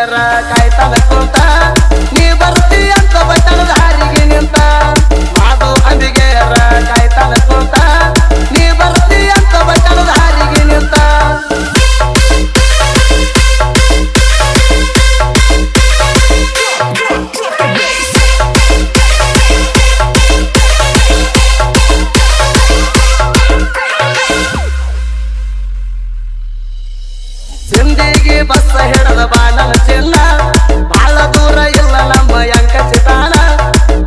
ಅಂಬಿಗೇರ ಕಾಯ್ತಾನ ಕುಂತ ನೀ ಬರ್ತಿ ಅಂತ ಬಟ್ಟಣ ದಾರಿಗೆ ನಿಂತ ಮಾದು ಅಂಬಿಗೇರ ಕಾಯ್ತಾನ ಕುಂತ ನೀ ಬರ್ತಿ ಅಂತ ಬಟ್ಟಣ ದಾರಿಗೆ ನಿಂತ ಸಿಂದಿಗೆ ಬಸ್ಸ ಹಿಡದ ಬಾಣನ ಚಿನ್ನ ಬಾಳ ದೂರ ಇಲ್ಲ ನಮ್ಮ ಅಂಕ ಚಿತಾನ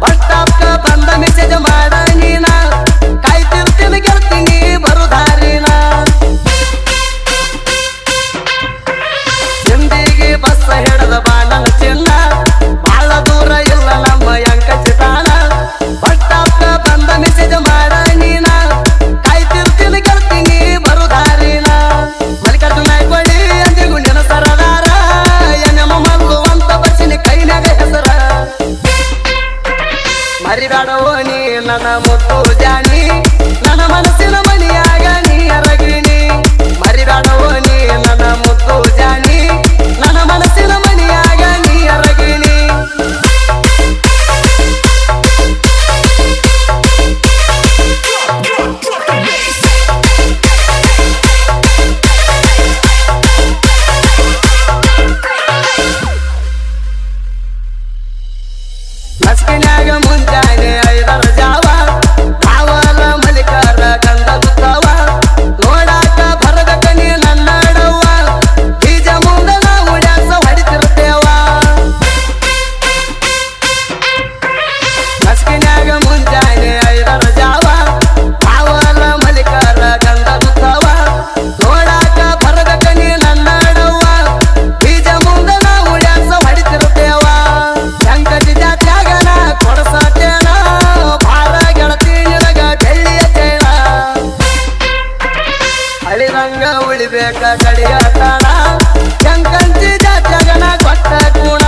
ಬಸ್ ಸ್ಟಾಪ್ಕ ಬಂದ ಮೆಸೇಜ್ ಮಾಡ ನೀನ ಕಾಯ್ತಿರ್ತೀನಿ ಗೆಲ್ತೀನಿ ಬರು ದಾರಿನ ಸಿಂದಿಗೆ ಬಸ್ಸ ಹಿಡದ ಬಾಣನ ಚಿನ್ನ ಬಾಳ ದೂರ ಇಲ್ಲ ನಮ್ಮ ಅಂಕ ಚಿತಾನ ಬಸ್ ಸ್ಟಾಪ್ಕ ಬಂದ ಮೆಸೇಜ್ ಮಾಡ ನೀನ ಕಾಯ್ತಿರ್ತೀನಿ ಗೆಲ್ತೀನಿ ಬರು ದಾರಿನ ಮಲ್ಲಿಕಾರ್ಜುನ ಕೊಡಿ ಅಂದಿಗುಂಡಿನ ಸರದಾರ ಎನ್ನಮ್ಮ ಮಲ್ಲುವಂತ ಬಸ್ಸಿನ ಕೈನಾಗ ಹೆಸರ ಮರಿಬೇಡವೋ ನೀ ನನ್ನ ಮುತ್ತು ಜಾನಿ ನನ್ನ ಮನಸ್ಸಿನ ಮನಿಯಾಗ ನೀ ಅರಗಿನಿ ಮರಿಬೇಡವೋ ನೀ ನನ್ನ ಮುತ್ತು ಜಾನಿ ನನ್ನ ಮನಸ್ಸಿನ ಮನಿಯಾಗ ನೀ ಅರಗಿನಿ ಲಸ್ಕಿನ್ಯಾಗ ಮುಂಜಾನೆ 5 ಜಾವ ಕಾವಲ ಮಲಿಕರ ಗಂಧ ಗುತ್ತವ ನೋಡಾಕ ಬರಬೇಕ ನೀ ನನ್ನಡವ್ವ ಬೀಜ ಮುಂದ ನಾವು ಡ್ಯಾಸ ಹೊಡಿತಿರ್ತೇವ ಲಸ್ಕಿನ್ಯಾಗ ಮುಂಜಾನೆ 5 ಜಾವ ಕಾವಲ ಮಲಿಕರ ಗಂಧ ಗುತ್ತವ ನೋಡಾಕ ಬರಬೇಕ ನೀ ನನ್ನಡವ್ವ ಬೀಜ ಮುಂದ ನಾವು ಡ್ಯಾಸ ಹೊಡಿತಿರ್ತೇವ ಅಂಕಜಿ ಜಾತ್ಯಾಗ ಕೊಡಸತೇನ ಭಾಳ ಗೆಳತಿ ನಿನಗ ಬೆಳ್ಳಿಯ ಚೇನ ಹಳಿರಂಗ ಉಳಿಬೇಕ ಕಡಿಯ ತಾಣ ಅಂಕಂಚಿ ಜಾತ್ಯಾಗನ ಕೊಟ್ಟ ಗುಣ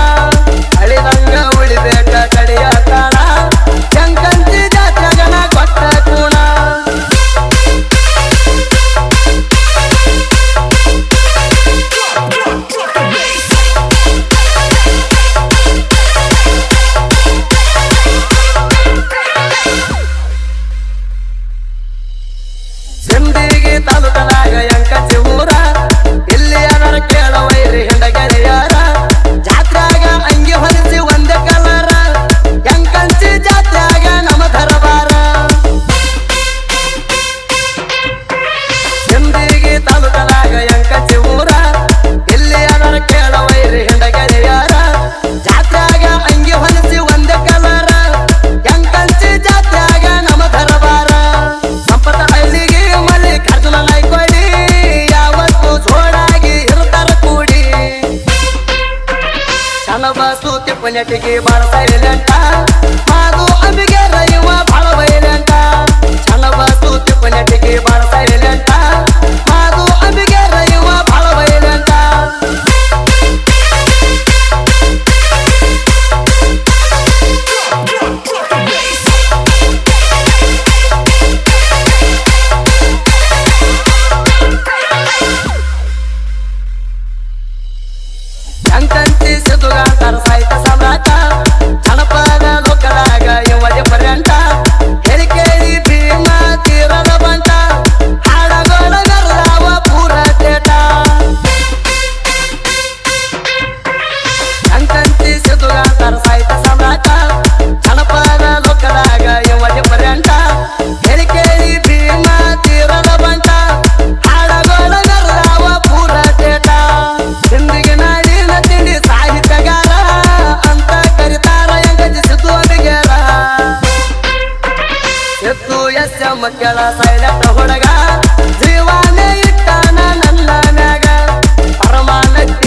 ಹಳಿರಂಗ ಉಳಿಬೇಕ ಕಡಿಯ ತಾಣ ಅಂಕಂಚಿ ಜಾತ್ಯಾಗನ ಕೊಟ್ಟ ಗುಣ ಸಿಂದಿಗೆ ತಾಲೂಕದಾಗ ಅಂಕಚಿ ಊರ ಇಲ್ಲಿ ಅದರ ಕೇಳವೈರಿ ಹಿಂಡಗೆರೆಯರ ಜಾತ್ರ್ಯಾಗ ಅಂಗಿ ಹೊಲಿಸಿ ಒಂದೇ ಕಲರ ಅಂಕಂಚಿ ಜಾತ್ರ್ಯಾಗ ನಮ್ಮ ದರಬಾರ ಸಿಂದಿಗೆ ತಾಲೂಕದಾಗ ಅಂಕಚಿ ಊರ ಇಲ್ಲಿ ಅದರ ಕೇಳವೈರಿ ಹಿಂಡಗೆರೆಯರ ಜಾತ್ರ್ಯಾಗ ಅಂಗಿ ಹೊಲಿಸಿ ಒಂದೇ ಕಲರ ಅಂಕಂಚಿ ಜಾತ್ರ್ಯಾಗ ನಮ್ಮ ದರಬಾರ ಸಂಪತ ಹಳ್ಳಿಗೆ ಮಲ್ಲಿಕಾರ್ಜುನ ನಾಯ್ಕೊಡಿ ಯಾವತ್ತು ಜೋಡಾಗಿ ಇರ್ತಾರ ಕೂಡಿ ಕನಬಸು ತಿಪ್ಪನೆಟಿಗೆ ಬಾಳ ಸೈಲೆಂಟ ಮಾದು ಅಂಬಿಗೇರ ಇವ ಬಾಳ ವೈಲೆಂಟ ಕನಬಸು ತಿಪ್ಪನೆಟಿಗೆ ಬಾಳ ಸೈಲೆಂಟ ಮಾದು ಅಂಬಿಗೇರ ಇವ ಬಾಳ ವೈಲೆಂಟ ಅಂಕಂಚಿ ಸಿದ್ದುಗಾಂತರ ಸಾಹಿತ್ಯ ಸಾಮ್ರಾಟ ಜನಪದ ಲೋಕದಾಗ ಯುವಜ ಪರ್ಯಂತ ಹೇಳಿ ಕೇಳಿ ಭೀಮ ತೀರದ ಬಂಟ ಹಾಡಗೊಳಗರ್ರಾವ ಪೂರ ತೇಟ ಅಂಕಂಚಿ ಸಿದ್ದುಗಾಂತರ ಸಾಹಿತ್ಯ ಸಾಮ್ರಾಟ ಜನಪದ ಲೋಕದಾಗ ಯುವಜ ಪರ್ಯಂತ ಹೇಳಿ ಕೇಳಿ ಭೀಮ ತೀರದ ಬಂಟ ಹಾಡಗೊಳಗರ್ರಾವ ಪೂರ ತೇಟ ಸಿಂದಿಗೆ ನಾಡಿನ ತಿಂಡಿ ಸಾಹಿತ್ಯಗಾರ ಅಂತ ಕರಿತಾರ ಅಂಕಜಿ ಸಿದ್ದು ಅಂಬಿಗೇರ ಸಿದ್ದು ಎಸ್ ಮಕ್ಕಳ ಸೈಲೆಂಟ್ ಹುಡುಗ ಜೀವಾನೇ ಇಟ್ಟಾನ ನನ್ನ ಮ್ಯಾಗ ಪರಮಾನಕ್ಕೆ